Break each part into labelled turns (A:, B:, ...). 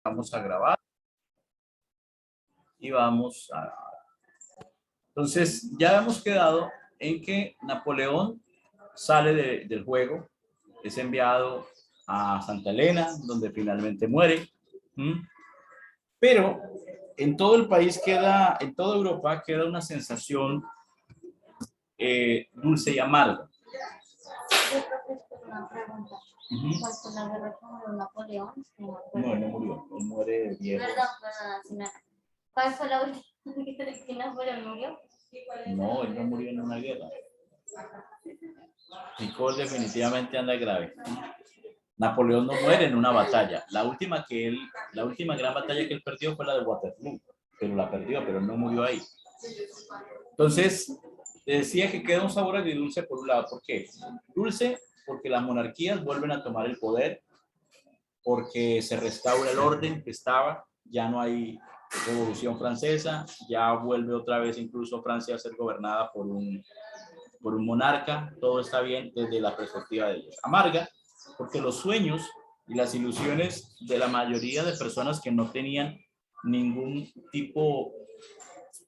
A: dejamos a grabar y vamos a... Entonces, ya hemos quedado en que Napoleón sale del juego, es enviado a Santa Elena, donde finalmente muere. Pero en todo el país queda, en toda Europa queda una sensación dulce y amarga.
B: Una pregunta.
A: Uh-huh.
B: ¿Cuál fue la guerra que murió Napoleón?
A: No, él no murió, él muere viejo.
B: Perdón, ¿cuál fue la última que Napoleón murió?
A: No, él no murió en una guerra. Nicole definitivamente anda grave. Napoleón no muere en una batalla. La última gran batalla que él perdió fue la de Waterloo, pero la perdió, pero no murió ahí. Entonces, decía que queda un sabor agridulce por un lado. ¿Por qué? Dulce, porque las monarquías vuelven a tomar el poder, porque se restaura el orden que estaba, ya no hay Revolución Francesa, ya vuelve otra vez incluso Francia a ser gobernada por un monarca, todo está bien desde la perspectiva de ellos. Amarga, porque los sueños y las ilusiones de la mayoría de personas que no tenían ningún tipo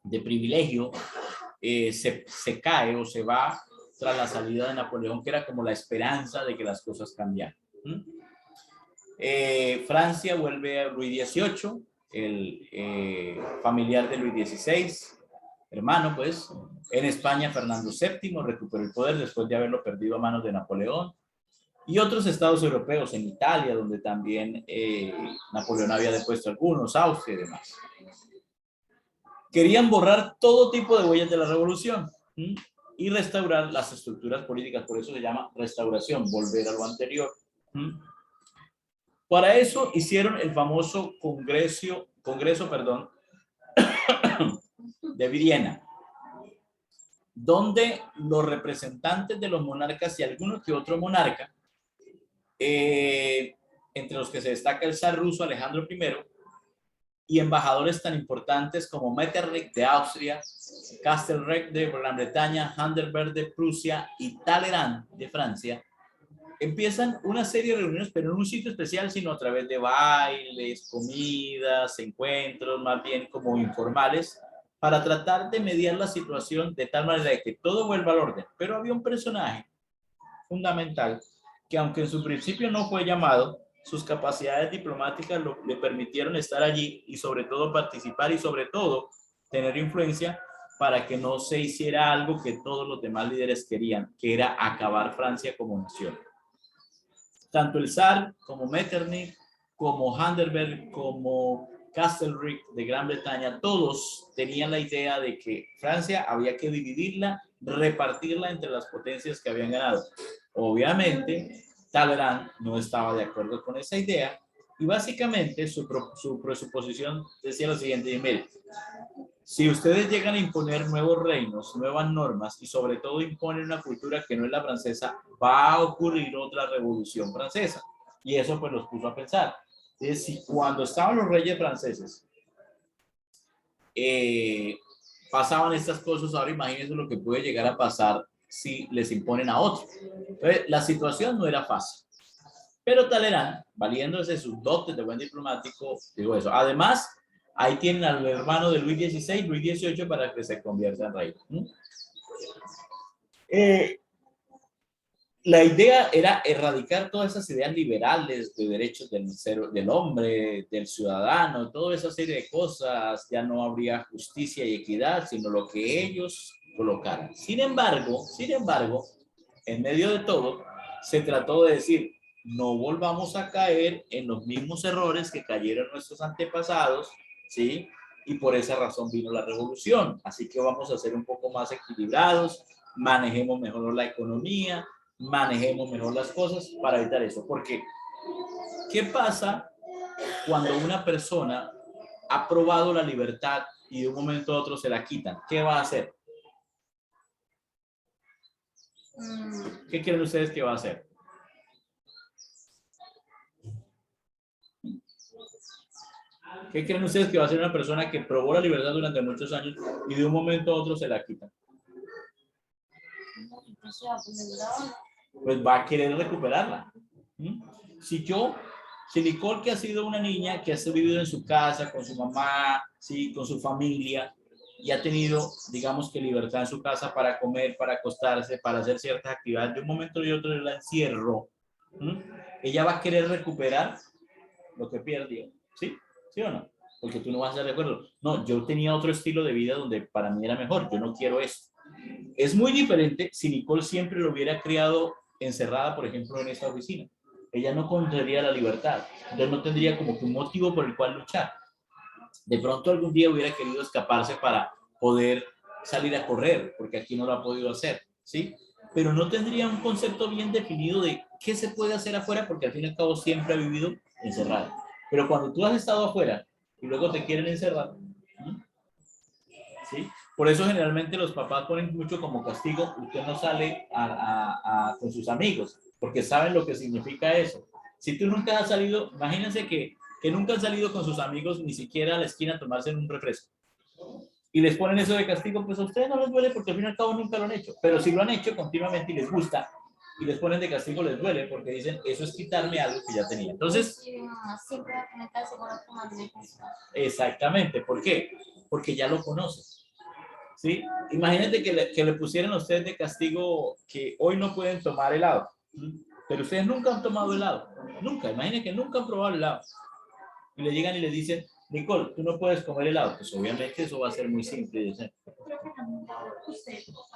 A: de privilegio se cae o se va tras la salida de Napoleón, que era como la esperanza de que las cosas cambiaran. Francia vuelve a Luis XVIII, el familiar de Luis XVI, hermano, pues. En España, Fernando VII recuperó el poder después de haberlo perdido a manos de Napoleón. Y otros estados europeos, en Italia, donde también Napoleón había depuesto algunos, Austria y demás. Querían borrar todo tipo de huellas de la revolución y restaurar las estructuras políticas, por eso se llama restauración, volver a lo anterior. Para eso hicieron el famoso congreso de Viena, donde los representantes de los monarcas y alguno que otro monarca, entre los que se destaca el zar ruso Alejandro I, y embajadores tan importantes como Metternich de Austria, Castlereagh de Gran Bretaña, Heidelberg de Prusia y Talleyrand de Francia, empiezan una serie de reuniones, pero no en un sitio especial, sino a través de bailes, comidas, encuentros, más bien como informales, para tratar de mediar la situación de tal manera de que todo vuelva al orden. Pero había un personaje fundamental que, aunque en su principio no fue llamado, sus capacidades diplomáticas le permitieron estar allí y sobre todo participar y sobre todo tener influencia para que no se hiciera algo que todos los demás líderes querían, que era acabar Francia como nación. Tanto el zar como Metternich, como Heidelberg, como Castlereagh de Gran Bretaña, todos tenían la idea de que Francia había que dividirla, repartirla entre las potencias que habían ganado. Obviamente, Talleyrand no estaba de acuerdo con esa idea y básicamente su presuposición decía lo siguiente: mire, si ustedes llegan a imponer nuevos reinos, nuevas normas y sobre todo imponen una cultura que no es la francesa, va a ocurrir otra revolución francesa. Y eso pues los puso a pensar. Es decir, cuando estaban los reyes franceses, pasaban estas cosas, ahora imagínense lo que puede llegar a pasar si les imponen a otro. Entonces, la situación no era fácil. Pero Talleyrand, valiéndose sus dotes de buen diplomático, digo eso. Además, ahí tienen al hermano de Luis XVI, Luis XVIII, para que se convierta en rey. La idea era erradicar todas esas ideas liberales de derechos del hombre, del ciudadano, toda esa serie de cosas. Ya no habría justicia y equidad, sino lo que ellos colocaran. Sin embargo, en medio de todo, se trató de decir: no volvamos a caer en los mismos errores que cayeron nuestros antepasados, ¿sí? Y por esa razón vino la revolución. Así que vamos a ser un poco más equilibrados, manejemos mejor la economía, manejemos mejor las cosas para evitar eso. Porque, ¿qué pasa cuando una persona ha probado la libertad y de un momento a otro se la quitan? ¿Qué va a hacer? ¿Qué creen ustedes que va a hacer? ¿Qué creen ustedes que va a hacer una persona que probó la libertad durante muchos años y de un momento a otro se la quita? Pues va a querer recuperarla. Si Si Nicole, que ha sido una niña que ha vivido en su casa, con su mamá, ¿sí? Con su familia, y ha tenido, digamos que libertad en su casa para comer, para acostarse, para hacer ciertas actividades, de un momento y otro la encierro, ¿m? Ella va a querer recuperar lo que perdió, ¿sí? ¿Sí o no? Porque tú no vas a estar de acuerdo. No, yo tenía otro estilo de vida donde para mí era mejor, yo no quiero esto. Es muy diferente si Nicole siempre lo hubiera criado encerrada, por ejemplo, en esta oficina. Ella no tendría la libertad, entonces no tendría como que un motivo por el cual luchar. De pronto algún día hubiera querido escaparse para poder salir a correr, porque aquí no lo ha podido hacer, ¿sí? Pero no tendría un concepto bien definido de qué se puede hacer afuera, porque al fin y al cabo siempre ha vivido encerrado. Pero cuando tú has estado afuera y luego te quieren encerrar, ¿sí? Por eso generalmente los papás ponen mucho como castigo, usted no sale con sus amigos, porque saben lo que significa eso. Si tú nunca has salido, imagínense que nunca han salido con sus amigos ni siquiera a la esquina a tomarse un refresco. Y les ponen eso de castigo, pues a ustedes no les duele porque al fin y al cabo nunca lo han hecho. Pero si lo han hecho continuamente y les gusta, y les ponen de castigo, les duele porque dicen, eso es quitarme algo que ya tenía. Entonces,
B: siempre va a tener que hacer más de
A: exactamente. ¿Por qué? Porque ya lo conoces. ¿Sí? Imagínate que le pusieran a ustedes de castigo que hoy no pueden tomar helado. Pero ustedes nunca han tomado helado. Nunca. Imagínense que nunca han probado helado. Y le llegan y le dicen, Nicole, tú no puedes comer helado. Pues obviamente eso va a ser muy simple.
B: ¿Usted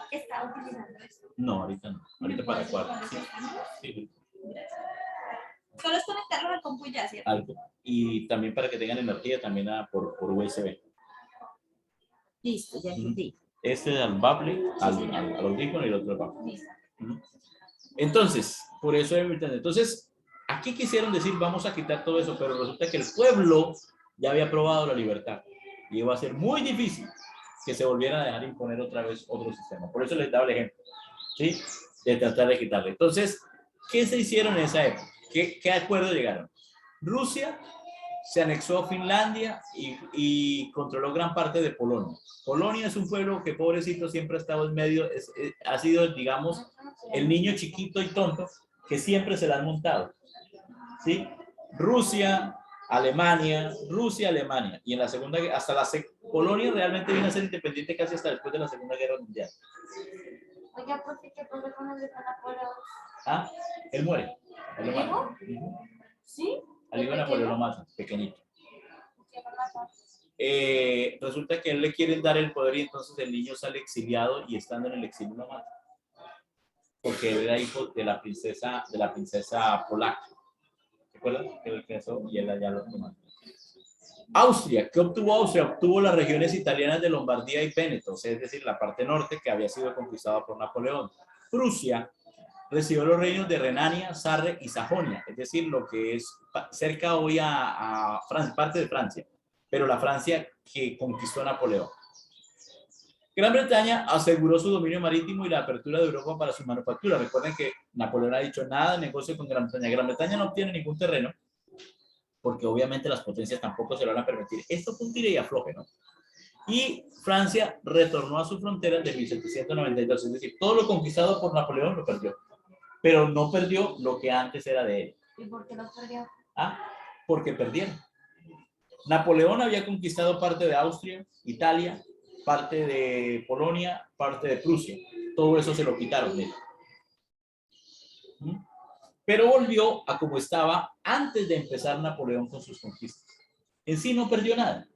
B: está utilizando esto?
A: No, ahorita no. Ahorita para cuatro. Sí. Sí.
B: Solo es conectarlo al compu ya, ¿cierto?
A: Algo. Y también para que tengan energía también por USB.
B: Listo, ya entendí.
A: Este al bable, al audífono y el otro al bable. Listo. Entonces, por eso entonces, aquí quisieron decir vamos a quitar todo eso, pero resulta que el pueblo ya había aprobado la libertad y iba a ser muy difícil que se volvieran a dejar imponer otra vez otro sistema. Por eso les daba el ejemplo, ¿sí? De tratar de quitarle. Entonces, ¿qué se hicieron en esa época? ¿Qué acuerdo llegaron? Rusia se anexó a Finlandia y controló gran parte de Polonia. Polonia es un pueblo que pobrecito siempre ha estado en medio, ha sido, digamos, el niño chiquito y tonto que siempre se la han montado. ¿Sí? Rusia, Alemania, y en la segunda, Polonia realmente viene a ser independiente casi hasta después de la Segunda Guerra Mundial.
B: Oiga, ¿por qué pasó con el de Napoleón?
A: Ah, él muere.
B: ¿El hijo? ¿Sí?
A: Al hijo de Napoleón lo matan, pequeñito. Resulta que él le quieren dar el poder y entonces el niño sale exiliado y estando en el exilio lo mata. Porque él era hijo de la princesa polaca. ¿Se acuerdan? Y él allá lo mató. Austria, ¿qué obtuvo Austria? Obtuvo las regiones italianas de Lombardía y Véneto, es decir, la parte norte que había sido conquistada por Napoleón. Prusia recibió los reinos de Renania, Sarre y Sajonia, es decir, lo que es cerca hoy a Francia, parte de Francia, pero la Francia que conquistó Napoleón. Gran Bretaña aseguró su dominio marítimo y la apertura de Europa para su manufactura. Recuerden que Napoleón ha dicho nada de negocio con Gran Bretaña. Gran Bretaña no obtiene ningún terreno, porque obviamente las potencias tampoco se lo van a permitir. Esto fue un tire y afloje, ¿no? Y Francia retornó a sus fronteras de 1792, es decir, todo lo conquistado por Napoleón lo perdió, pero no perdió lo que antes era de él.
B: ¿Y por qué lo perdió?
A: Porque perdieron. Napoleón había conquistado parte de Austria, Italia, parte de Polonia, parte de Prusia. Todo eso se lo quitaron. Pero volvió a como estaba antes de empezar Napoleón con sus conquistas. En sí no perdió nada.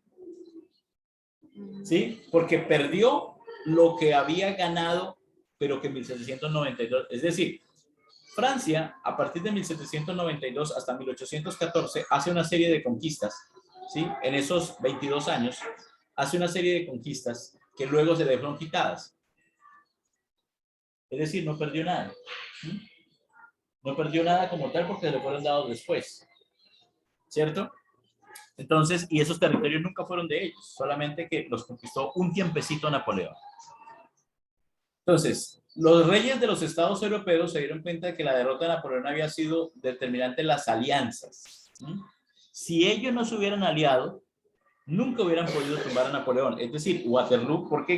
A: ¿Sí? Porque perdió lo que había ganado, pero que en 1792, es decir, Francia, a partir de 1792 hasta 1814, hace una serie de conquistas, ¿sí? En esos 22 años, hace una serie de conquistas que luego se le fueron quitadas. Es decir, no perdió nada. No perdió nada como tal porque se le fueron dados después. ¿Cierto? Entonces, y esos territorios nunca fueron de ellos, solamente que los conquistó un tiempecito Napoleón. Entonces, los reyes de los estados europeos se dieron cuenta de que la derrota de Napoleón había sido determinante en las alianzas. Si ellos no se hubieran aliado, nunca hubieran podido tumbar a Napoleón. Es decir, Waterloo, ¿por qué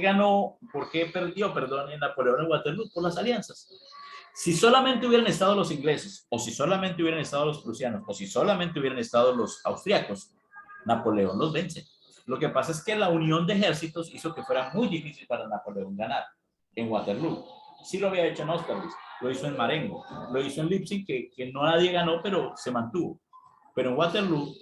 A: perdió en Napoleón en Waterloo? Por las alianzas. Si solamente hubieran estado los ingleses, o si solamente hubieran estado los prusianos, o si solamente hubieran estado los austriacos, Napoleón los vence. Lo que pasa es que la unión de ejércitos hizo que fuera muy difícil para Napoleón ganar en Waterloo. Sí lo había hecho en Austerlitz, lo hizo en Marengo, lo hizo en Leipzig, que no nadie ganó, pero se mantuvo. Pero en Waterloo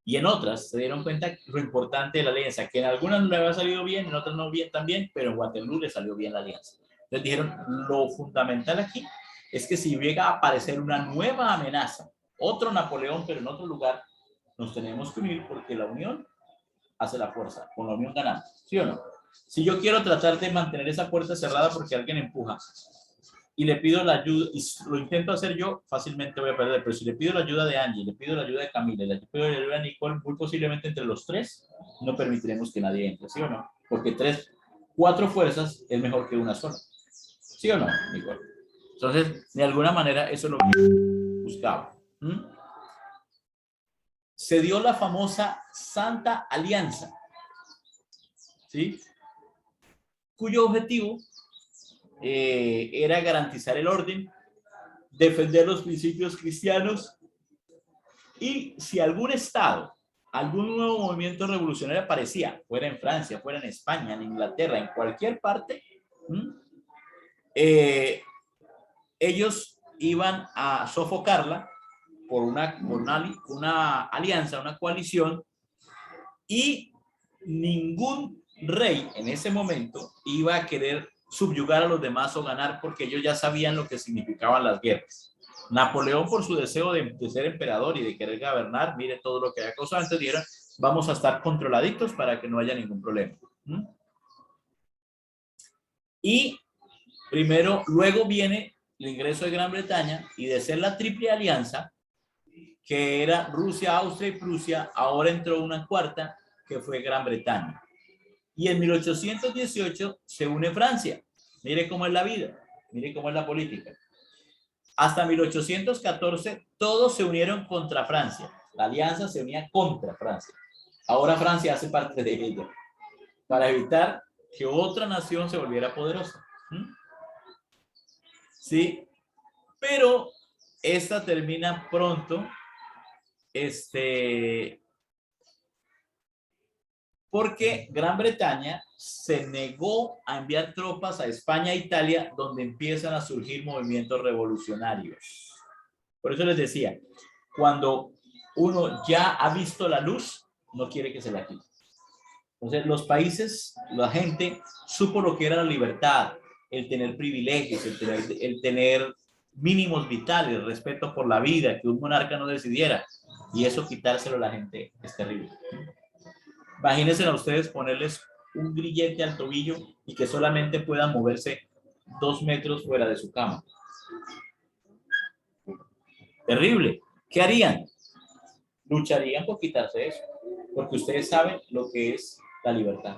A: y en otras se dieron cuenta lo importante de la alianza, que en algunas no le había salido bien, en otras no bien también, pero en Waterloo le salió bien la alianza. Entonces dijeron, lo fundamental aquí es que si llega a aparecer una nueva amenaza, otro Napoleón, pero en otro lugar, nos tenemos que unir porque la unión hace la fuerza. Con la unión ganamos, ¿sí o no? Si yo quiero tratar de mantener esa puerta cerrada porque alguien empuja y le pido la ayuda, y lo intento hacer yo, fácilmente voy a perder. Pero si le pido la ayuda de Angie, le pido la ayuda de Camila, le pido la ayuda de Nicole, muy posiblemente entre los tres no permitiremos que nadie entre, ¿sí o no? Porque 4 fuerzas es mejor que una sola. ¿Sí o no, Nicole? Entonces, de alguna manera, eso es lo que buscaba. Se dio la famosa Santa Alianza, ¿sí? Cuyo objetivo era garantizar el orden, defender los principios cristianos y si algún estado, algún nuevo movimiento revolucionario aparecía, fuera en Francia, fuera en España, en Inglaterra, en cualquier parte, ellos iban a sofocarla por una alianza, una coalición, y ningún rey en ese momento iba a querer subyugar a los demás o ganar porque ellos ya sabían lo que significaban las guerras. Napoleón, por su deseo de ser emperador y de querer gobernar, mire todo lo que había causado, entonces dijeron, vamos a estar controladitos para que no haya ningún problema. Y primero, luego viene el ingreso de Gran Bretaña y de ser la triple alianza, que era Rusia, Austria y Prusia, ahora entró una cuarta, que fue Gran Bretaña. Y en 1818 se une Francia. Mire cómo es la vida, mire cómo es la política. Hasta 1814 todos se unieron contra Francia. La alianza se unía contra Francia. Ahora Francia hace parte de ella para evitar que otra nación se volviera poderosa. Sí, pero esta termina pronto. Porque Gran Bretaña se negó a enviar tropas a España e Italia, donde empiezan a surgir movimientos revolucionarios. Por eso les decía, cuando uno ya ha visto la luz, no quiere que se la quite. Entonces, los países, la gente supo lo que era la libertad, el tener privilegios, el tener mínimos vitales, el respeto por la vida, que un monarca no decidiera. Y eso quitárselo a la gente es terrible. Imagínense a ustedes ponerles un grillete al tobillo y que solamente puedan moverse 2 metros fuera de su cama. Terrible. ¿Qué harían? Lucharían por quitarse eso, porque ustedes saben lo que es la libertad,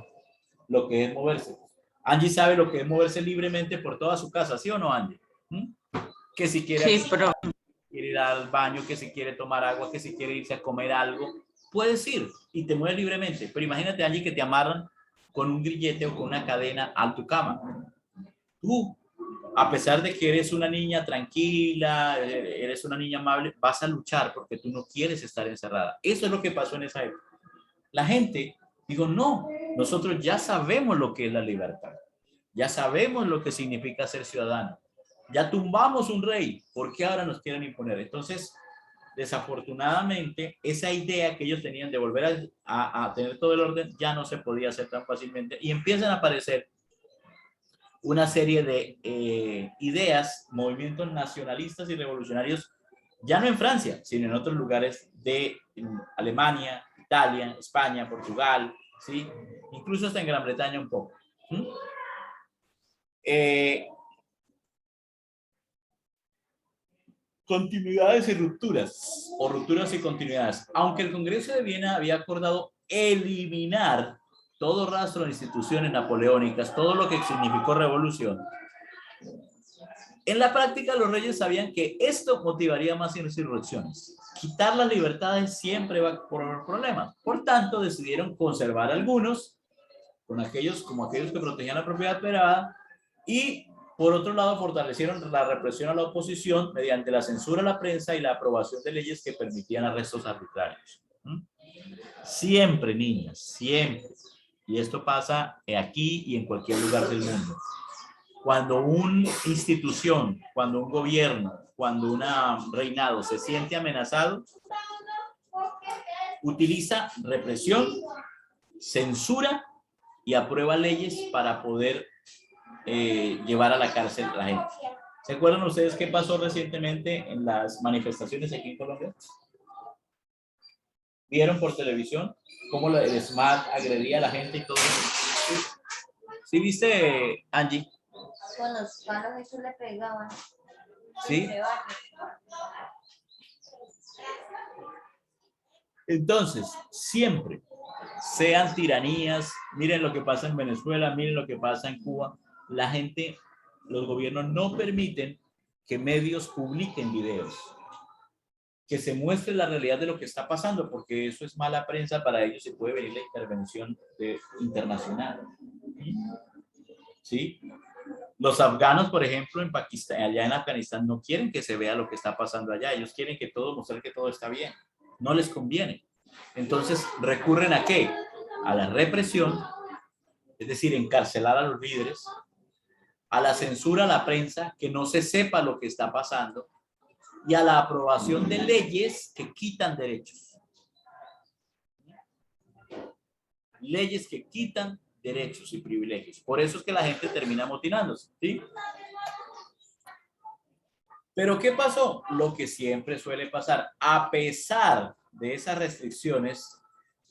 A: lo que es moverse. Angie sabe lo que es moverse libremente por toda su casa, ¿sí o no, Angie? Que si quiere,
C: sí, pero...
A: quiere ir al baño, que si quiere tomar agua, que si quiere irse a comer algo, puedes ir y te mueves libremente. Pero imagínate, Angie, que te amarran con un grillete o con una cadena a tu cama. Tú, a pesar de que eres una niña tranquila, eres una niña amable, vas a luchar porque tú no quieres estar encerrada. Eso es lo que pasó en esa época. La gente, digo, no, nosotros ya sabemos lo que es la libertad. Ya sabemos lo que significa ser ciudadano. Ya tumbamos un rey, ¿por qué ahora nos quieren imponer? Entonces, desafortunadamente, esa idea que ellos tenían de volver a tener todo el orden ya no se podía hacer tan fácilmente y empiezan a aparecer una serie de ideas, movimientos nacionalistas y revolucionarios, ya no en Francia, sino en otros lugares de Alemania, Italia, España, Portugal, ¿sí? Incluso hasta en Gran Bretaña un poco. Continuidades y rupturas, o rupturas y continuidades. Aunque el Congreso de Viena había acordado eliminar todo rastro de instituciones napoleónicas, todo lo que significó revolución, en la práctica los reyes sabían que esto motivaría más insurrecciones. Quitar las libertades siempre va a poner problemas. Por tanto, decidieron conservar algunos, como aquellos que protegían la propiedad privada, y Por otro lado, fortalecieron la represión a la oposición mediante la censura a la prensa y la aprobación de leyes que permitían arrestos arbitrarios. Siempre, niñas, siempre. Y esto pasa aquí y en cualquier lugar del mundo. Cuando una institución, cuando un gobierno, cuando un reinado se siente amenazado, utiliza represión, censura y aprueba leyes para poder llevar a la cárcel a la gente. ¿Se acuerdan ustedes qué pasó recientemente en las manifestaciones aquí en Colombia? ¿Vieron por televisión cómo el SMAT agredía a la gente y todo eso? ¿Sí viste, Angie?
B: Con los palos eso le pegaban.
A: Sí. Entonces, siempre, sean tiranías, miren lo que pasa en Venezuela, miren lo que pasa en Cuba, la gente, los gobiernos no permiten que medios publiquen videos, que se muestre la realidad de lo que está pasando, porque eso es mala prensa para ellos y puede venir la intervención internacional. ¿Sí? Los afganos, por ejemplo, en Pakistán, allá en Afganistán, no quieren que se vea lo que está pasando allá. Ellos quieren que todo, mostrar que todo está bien. No les conviene. Entonces, ¿recurren a qué? A la represión, es decir, encarcelar a los líderes, a la censura a la prensa, que no se sepa lo que está pasando, y a la aprobación de leyes que quitan derechos. Leyes que quitan derechos y privilegios. Por eso es que la gente termina amotinándose, ¿sí? Pero ¿qué pasó? Lo que siempre suele pasar. A pesar de esas restricciones,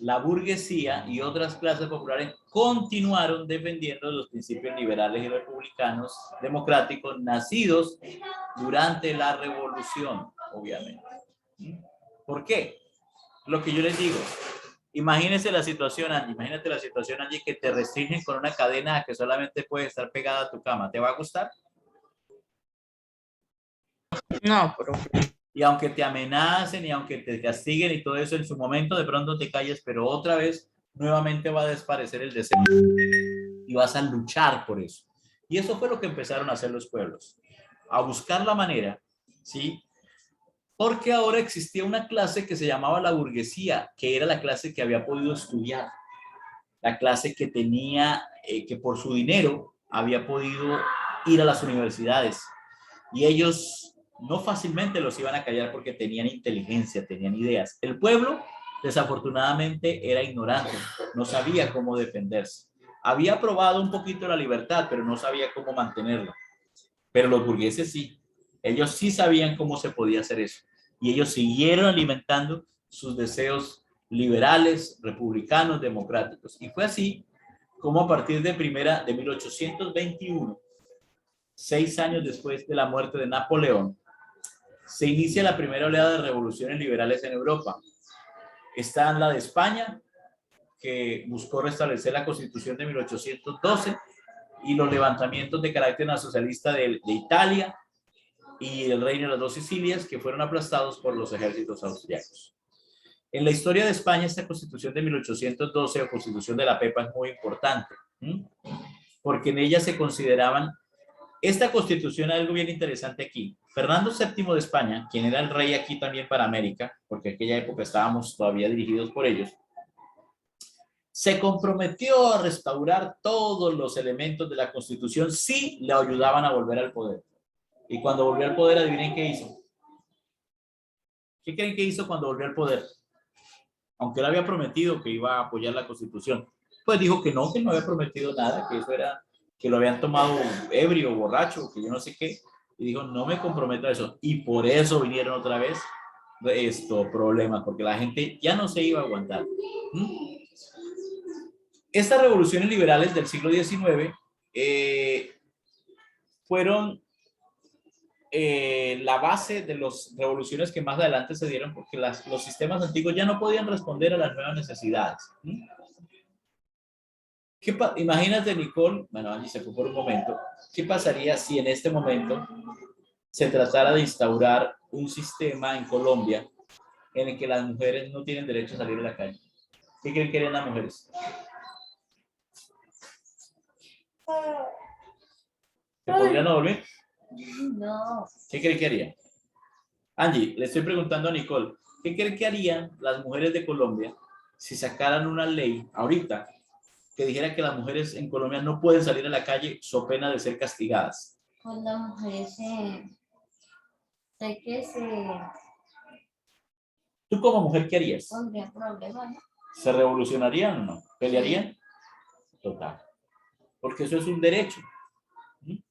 A: la burguesía y otras clases populares continuaron defendiendo los principios liberales y republicanos democráticos nacidos durante la revolución, obviamente. ¿Por qué? Lo que yo les digo, imagínense la situación, Angie, imagínate la situación, Angie, que te restringen con una cadena que solamente puede estar pegada a tu cama. ¿Te va a gustar?
C: No, pero
A: Y aunque te amenacen y aunque te castiguen y todo eso, en su momento de pronto te calles, pero otra vez nuevamente va a desaparecer el deseo y vas a luchar por eso. Y eso fue lo que empezaron a hacer los pueblos, a buscar la manera, ¿sí? Porque ahora existía una clase que se llamaba la burguesía, que era la clase que había podido estudiar, la clase que tenía, que por su dinero había podido ir a las universidades. Y ellos no fácilmente los iban a callar porque tenían inteligencia, tenían ideas. El pueblo, desafortunadamente, era ignorante, no sabía cómo defenderse. Había probado un poquito la libertad, pero no sabía cómo mantenerla. Pero los burgueses sí, ellos sí sabían cómo se podía hacer eso. Y ellos siguieron alimentando sus deseos liberales, republicanos, democráticos. Y fue así como a partir de 1821, 6 años después de la muerte de Napoleón, se inicia la primera oleada de revoluciones liberales en Europa. Está la de España, que buscó restablecer la Constitución de 1812, y los levantamientos de carácter nacionalista de Italia y el Reino de las Dos Sicilias, que fueron aplastados por los ejércitos austriacos. En la historia de España, esta Constitución de 1812 o Constitución de la Pepa es muy importante, porque en ella se consideraban. Esta constitución, hay algo bien interesante aquí. Fernando VII de España, quien era el rey aquí también para América, porque en aquella época estábamos todavía dirigidos por ellos, se comprometió a restaurar todos los elementos de la constitución si le ayudaban a volver al poder. Y cuando volvió al poder, adivinen qué hizo. ¿Qué creen que hizo cuando volvió al poder? Aunque él había prometido que iba a apoyar la constitución, pues dijo que no había prometido nada, que eso era, que lo habían tomado ebrio, borracho, que yo no sé qué, y dijo, no me comprometo a eso, y por eso vinieron otra vez problemas, porque la gente ya no se iba a aguantar. Estas revoluciones liberales del siglo XIX fueron la base de las revoluciones que más adelante se dieron, porque los sistemas antiguos ya no podían responder a las nuevas necesidades. Imagínate, Nicole, bueno, Angie se fue por un momento, ¿qué pasaría si en este momento se tratara de instaurar un sistema en Colombia en el que las mujeres no tienen derecho a salir a la calle? ¿Qué creen que harían las mujeres? ¿Se podría no dormir?
B: No.
A: ¿Qué cree que haría? Angie, le estoy preguntando a Nicole, ¿qué cree que harían las mujeres de Colombia si sacaran una ley ahorita que dijera que las mujeres en Colombia no pueden salir a la calle so pena de ser castigadas?
B: Pues las mujeres sé que se
A: ¿Tú como mujer qué harías?
B: pondrían problemas, ¿no?
A: ¿Se revolucionarían o no? ¿Pelearían?
B: Sí.
A: Total. Porque eso es un derecho. ¿Sí?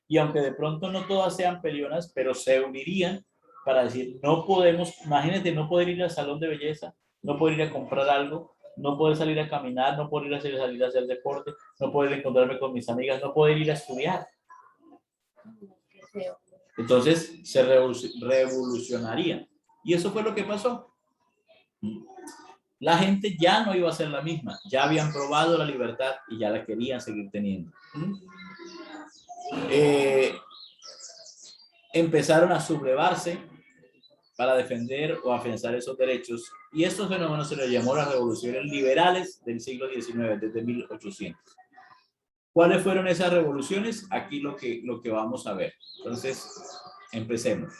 A: Y aunque de pronto no todas sean peleonas, pero se unirían para decir, no podemos, imagínate, no poder ir al salón de belleza, no poder ir a comprar algo, no poder salir a caminar, no poder salir a hacer deporte, no poder encontrarme con mis amigas, no poder ir a estudiar.
B: Qué feo.
A: Entonces se revolucionaría. Y eso fue lo que pasó. La gente ya no iba a ser la misma, ya habían probado la libertad y ya la querían seguir teniendo. Empezaron a sublevarse para defender o afianzar esos derechos, y estos fenómenos se les llamó las revoluciones liberales del siglo XIX, desde 1800. ¿Cuáles fueron esas revoluciones? Aquí lo que vamos a ver. Entonces, empecemos.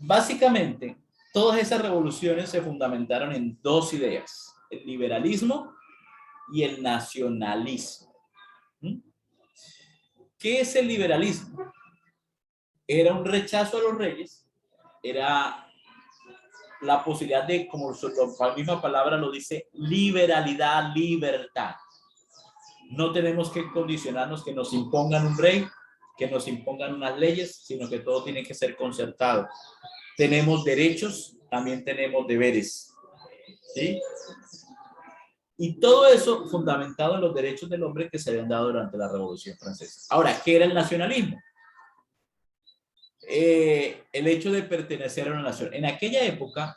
A: Básicamente, todas esas revoluciones se fundamentaron en dos ideas: el liberalismo y el nacionalismo. ¿Qué es el liberalismo? Era un rechazo a los reyes, era la posibilidad de, como la misma palabra lo dice, liberalidad, libertad. No tenemos que condicionarnos que nos impongan un rey, que nos impongan unas leyes, sino que todo tiene que ser concertado. Tenemos derechos, también tenemos deberes. ¿Sí? Y todo eso fundamentado en los derechos del hombre que se habían dado durante la Revolución Francesa. Ahora, ¿qué era el nacionalismo? El hecho de pertenecer a una nación. En aquella época,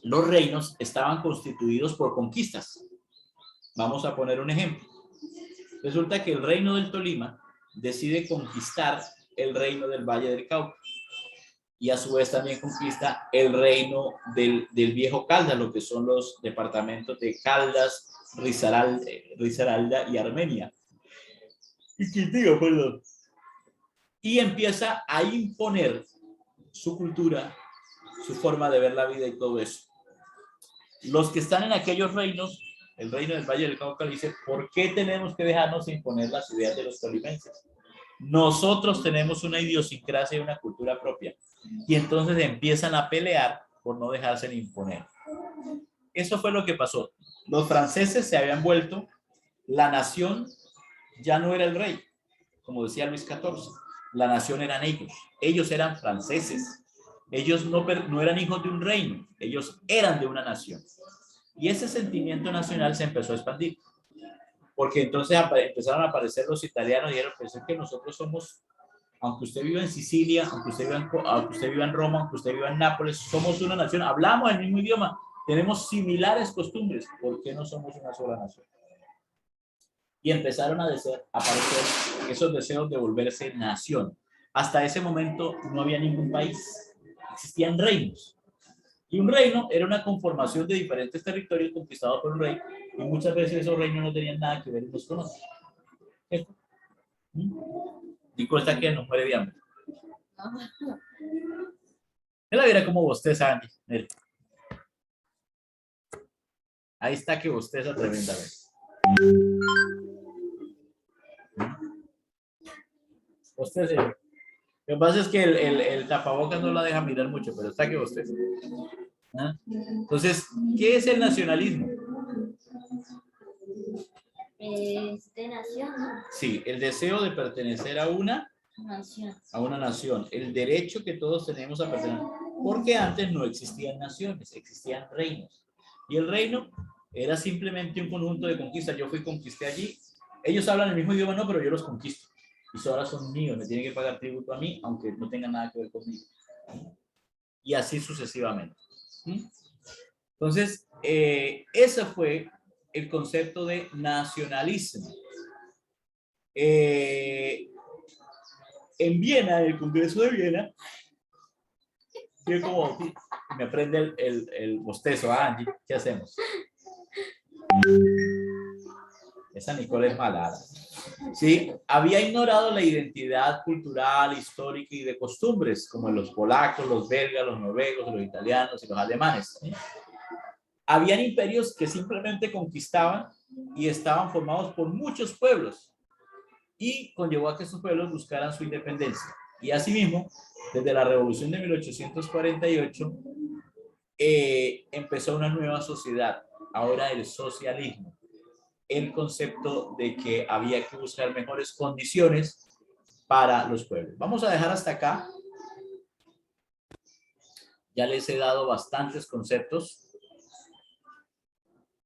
A: los reinos estaban constituidos por conquistas. Vamos a poner un ejemplo. Resulta que el reino del Tolima decide conquistar el reino del Valle del Cauca, y a su vez también conquista el reino del Viejo Caldas, lo que son los departamentos de Caldas, Risaralda y Armenia. Y Quindío, perdón. Y empieza a imponer su cultura, su forma de ver la vida y todo eso. Los que están en aquellos reinos, el reino del Valle del Cauca, dice, ¿por qué tenemos que dejarnos imponer las ideas de los tolimenses? Nosotros tenemos una idiosincrasia y una cultura propia. Y entonces empiezan a pelear por no dejarse imponer. Eso fue lo que pasó. Los franceses se habían vuelto, la nación ya no era el rey, como decía Luis XIV. La nación eran ellos. Ellos eran franceses. Ellos no eran hijos de un reino, ellos eran de una nación. Y ese sentimiento nacional se empezó a expandir. Porque entonces empezaron a aparecer los italianos y dijeron, pues es que nosotros somos, aunque usted viva en Sicilia, aunque usted viva en Roma, aunque usted viva en Nápoles, somos una nación, hablamos el mismo idioma, tenemos similares costumbres, ¿por qué no somos una sola nación? Y empezaron a aparecer esos deseos de volverse nación. Hasta ese momento no había ningún país, existían reinos. Y un reino era una conformación de diferentes territorios conquistados por un rey, y muchas veces esos reinos no tenían nada que ver unos con otros. Y cuesta que no muere de hambre. Él la viera como bosteza, Andy. Mira. Ahí está que bosteza tremendamente. Bosteza. Lo que pasa es que el tapabocas no la deja mirar mucho, pero está que bosteza. ¿Ah? Entonces, ¿qué es el nacionalismo?
B: De nación, ¿no?
A: Sí, el deseo de pertenecer a una nación, el derecho que todos tenemos a pertenecer, porque antes no existían naciones, existían reinos, y el reino era simplemente un conjunto de conquistas. Yo conquisté allí, ellos hablan el mismo idioma, no, pero yo los conquisto, y ahora son míos, me tienen que pagar tributo a mí, aunque no tengan nada que ver conmigo, y así sucesivamente. Entonces, ese fue el concepto de nacionalismo. En Viena, en el Congreso de Viena, yo como me prende el bostezo, Angie, ¿qué hacemos? Esa Nicole es malada. Sí, había ignorado la identidad cultural, histórica y de costumbres, como los polacos, los belgas, los noruegos, los italianos y los alemanes. ¿Sí? Habían imperios que simplemente conquistaban y estaban formados por muchos pueblos y conllevó a que esos pueblos buscaran su independencia. Y asimismo, desde la Revolución de 1848, empezó una nueva sociedad, ahora el socialismo. El concepto de que había que buscar mejores condiciones para los pueblos. Vamos a dejar hasta acá. Ya les he dado bastantes conceptos.